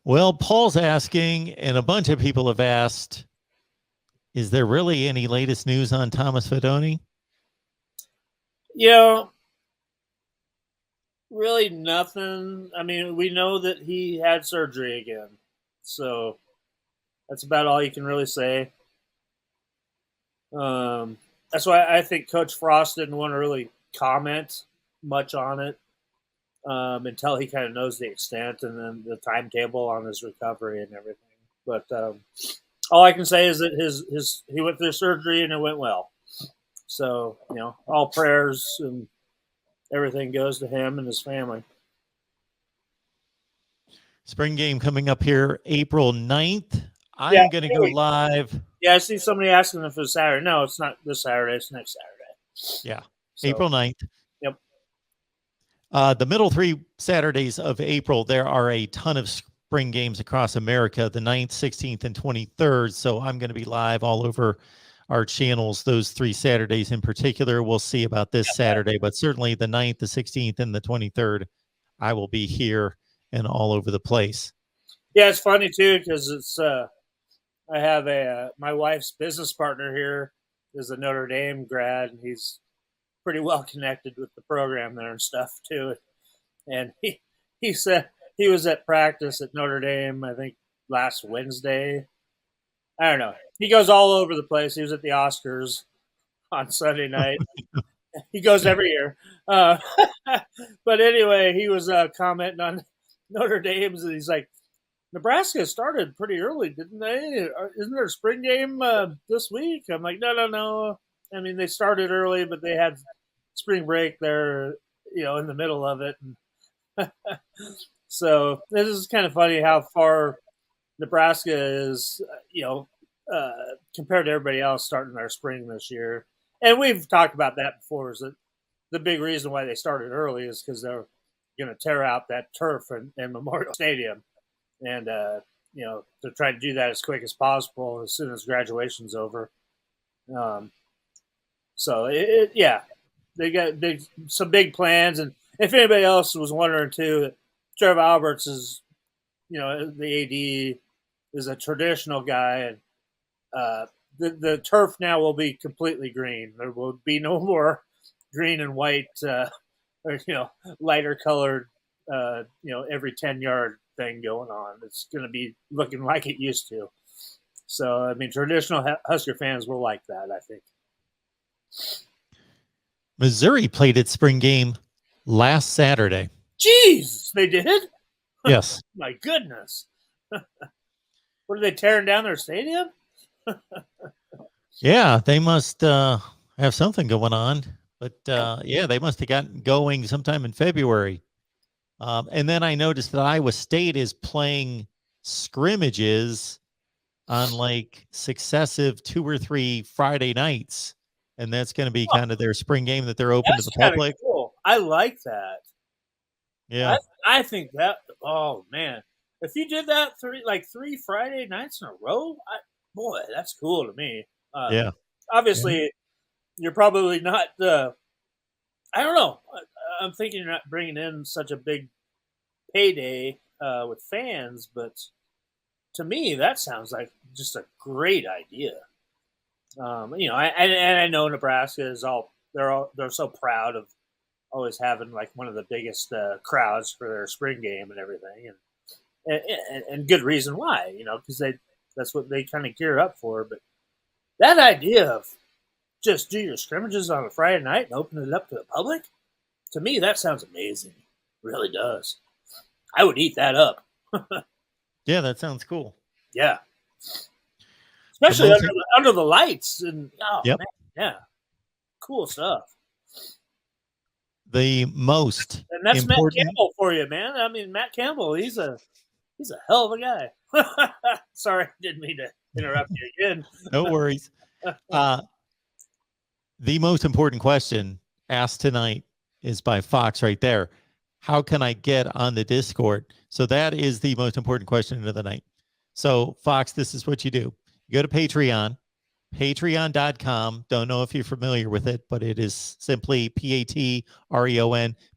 Well, Paul's asking, and a bunch of people have asked, is there really any latest news on Thomas Fidone? You know, really nothing. I mean, we know that he had surgery again. So that's about all you can really say. That's why I think Coach Frost didn't want to really comment much on it until he kind of knows the extent and then the timetable on his recovery and everything. But all I can say is that his he went through surgery and it went well. So all prayers and everything goes to him and his family. Spring game coming up here April 9th. I Yeah, am going to go live. Yeah, I see somebody asking if it's Saturday. No, it's not this Saturday. It's next Saturday. Yeah, So, April 9th. Yep. The middle 3 Saturdays of April, there are a ton of spring games across America, the 9th, 16th, and 23rd. So I'm going to be live all over our channels those 3 Saturdays in particular. We'll see about this Saturday, but certainly the 9th, the 16th, and the 23rd, I will be here and all over the place. Yeah, it's funny too because it's I have my wife's business partner here is a Notre Dame grad, and he's pretty well connected with the program there and stuff too. And he said he was at practice at Notre Dame, I think last Wednesday. I don't know. He goes all over the place. He was at the Oscars on Sunday night. He goes every year. But anyway, he was commenting on Notre Dame's, and he's like, Nebraska started pretty early, didn't they? Isn't there a spring game this week? I'm like, no. I mean, they started early, but they had spring break there, in the middle of it. And so this is kind of funny how far Nebraska is, compared to everybody else starting their spring this year. And we've talked about that before, is that the big reason why they started early is because they're going to tear out that turf in Memorial Stadium. And, they're trying to do that as quick as possible as soon as graduation's over. So, they got some big plans. And if anybody else was wondering, too, Trev Alberts is, the AD is a traditional guy. And the turf now will be completely green. There will be no more green and white or, lighter colored, every 10-yard thing going on. It's going to be looking like it used to. So, I mean, traditional Husker fans will like that, I think. Missouri played its spring game last Saturday. Jeez, they did? Yes. My goodness. What, are they tearing down their stadium? Yeah, they must have something going on. But, they must have gotten going sometime in February. And then I noticed that Iowa State is playing scrimmages on like successive 2 or 3 Friday nights. And that's going to be kind of their spring game that they're open to the public. Cool. I like that. Yeah. I think that, oh man, if you did that 3 Friday nights in a row, boy, that's cool to me. Yeah. Obviously, you're probably not I don't know. I'm thinking you're not bringing in such a big payday with fans, but to me, that sounds like just a great idea. I know Nebraska is they're so proud of always having like one of the biggest crowds for their spring game and everything, and good reason why, because that's what they kind of gear up for. But that idea of just do your scrimmages on a Friday night and open it up to the public, to me, that sounds amazing. It really does. I would eat that up. Yeah, that sounds cool. Yeah. Especially under the lights. And yep. Man, yeah. Cool stuff. The most and that's important... Matt Campbell for you, man. I mean, Matt Campbell, he's a hell of a guy. Sorry, didn't mean to interrupt you again. No worries. The most important question asked tonight is by Fox right there. How can I get on the Discord? So that is the most important question of the night. So Fox, this is what you do. You go to Patreon, patreon.com. Don't know if you're familiar with it, but it is simply Patreon,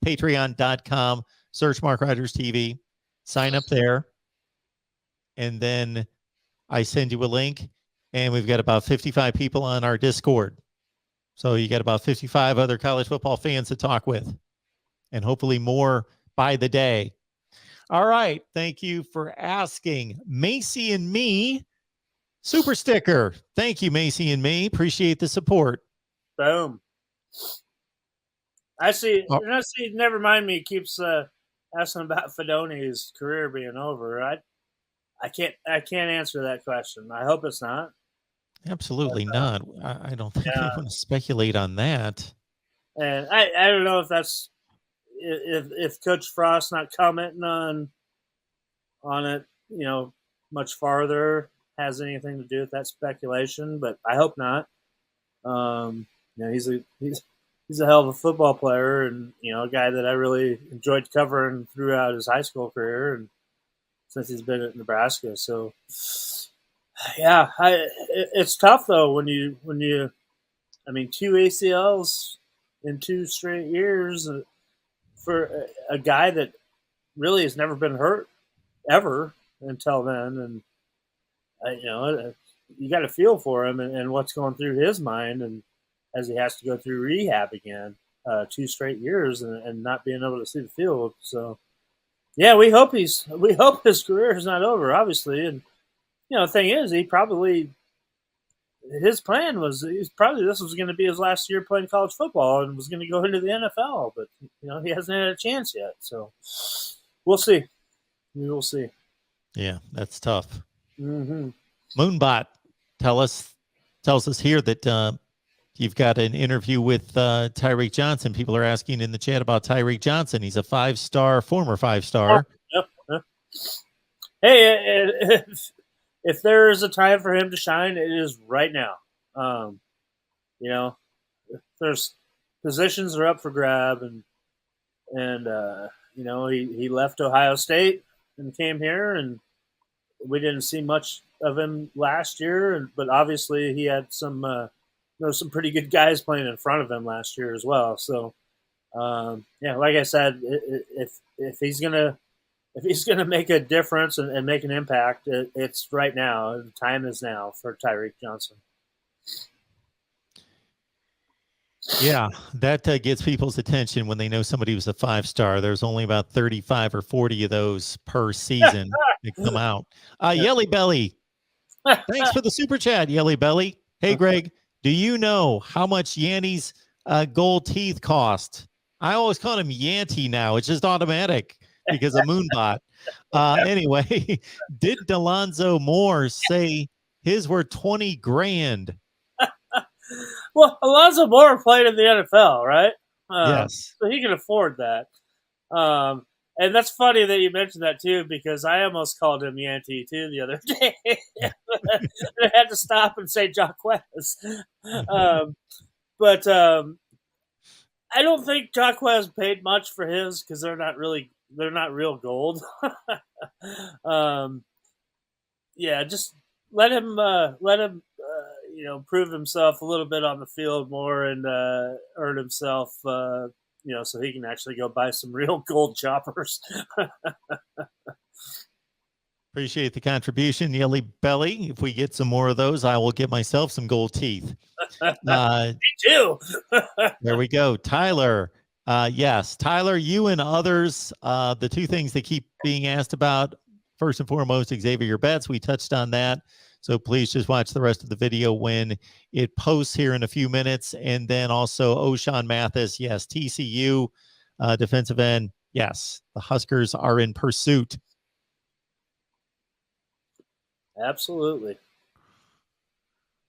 patreon.com. Search Mark Rogers TV. Sign up there. and then I send you a link, and we've got about 55 people on our Discord. So you got about 55 other college football fans to talk with, and hopefully more by the day. All right. Thank you for asking. Macy and Me super sticker. Thank you, Macy and Me. Appreciate the support. Boom. I see. Oh. And I see. Never mind me. Keeps asking about Fidone's career being over. I can't answer that question. I hope it's not. Absolutely not. I don't think we want to speculate on that. And I don't know if that's if Coach Frost not commenting on it, much farther has anything to do with that speculation. But I hope not. He's a hell of a football player, and a guy that I really enjoyed covering throughout his high school career, and since he's been at Nebraska. So, yeah, it's tough though when you 2 ACLs in 2 straight years for a guy that really has never been hurt ever until then, and you got to feel for him and what's going through his mind, and as he has to go through rehab again, 2 straight years and not being able to see the field. So, yeah, we hope his career is not over, obviously. And the thing is, his plan was this was going to be his last year playing college football and was going to go into the NFL, but he hasn't had a chance yet. So we'll see. We will see. Yeah, that's tough. Mm-hmm. Moonbot tells us here that you've got an interview with Tyreek Johnson. People are asking in the chat about Tyreek Johnson. He's a former 5-star. Yep. Hey, if there is a time for him to shine, it is right now. There's positions are up for grab, and he left Ohio State and came here, and we didn't see much of him last year, but obviously he had some pretty good guys playing in front of him last year as well. So, like I said, if he's gonna make a difference and make an impact, it's right now. The time is now for Tyreek Johnson. Yeah, that gets people's attention when they know somebody was a 5-star. There's only about 35 or 40 of those per season that come out. Yelly Belly, thanks for the super chat, Yelly Belly. Hey, Greg, do you know how much Yanny's gold teeth cost? I always call him Yanty now. It's just automatic because of Moonbot. Anyway, did Delonzo Moore say his were 20 grand? Well, Alonzo Moore played in the NFL, right? Yes. So he can afford that. And that's funny that you mentioned that, too, because I almost called him Yanty, too, the other day. I had to stop and say Jaquez. But I don't think Jaquez paid much for his because they're not real gold. Just let him prove himself a little bit on the field more and earn himself, so he can actually go buy some real gold choppers. Appreciate the contribution, Yelly Belly. If we get some more of those, I will get myself some gold teeth. Me too. There we go. Tyler. Yes, Tyler, you and others, the 2 things that keep being asked about, first and foremost, Xavier Betts. We touched on that. So please just watch the rest of the video when it posts here in a few minutes. And then also O'Shawn Mathis. Yes, TCU defensive end. Yes, the Huskers are in pursuit. Absolutely.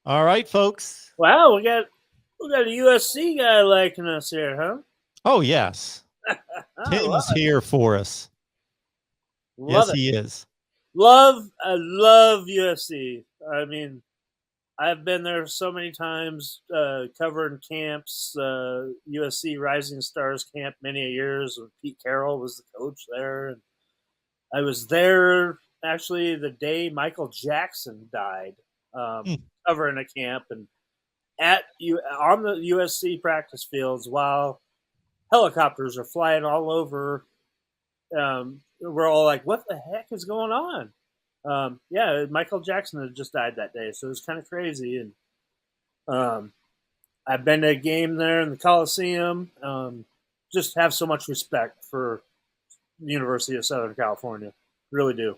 All right, folks. Wow, we got a USC guy liking us here, huh? Oh, yes. Tim's here for us. Yes, he is. I love USC. I mean, I've been there so many times covering camps, USC Rising Stars camp many years when Pete Carroll was the coach there. And I was there actually the day Michael Jackson died, covering a camp and on the USC practice fields while helicopters are flying all over. We're all like, what the heck is going on? Yeah, Michael Jackson had just died that day, so it was kind of crazy. And I've been to a game there in the Coliseum. Just have so much respect for the University of Southern California, really do.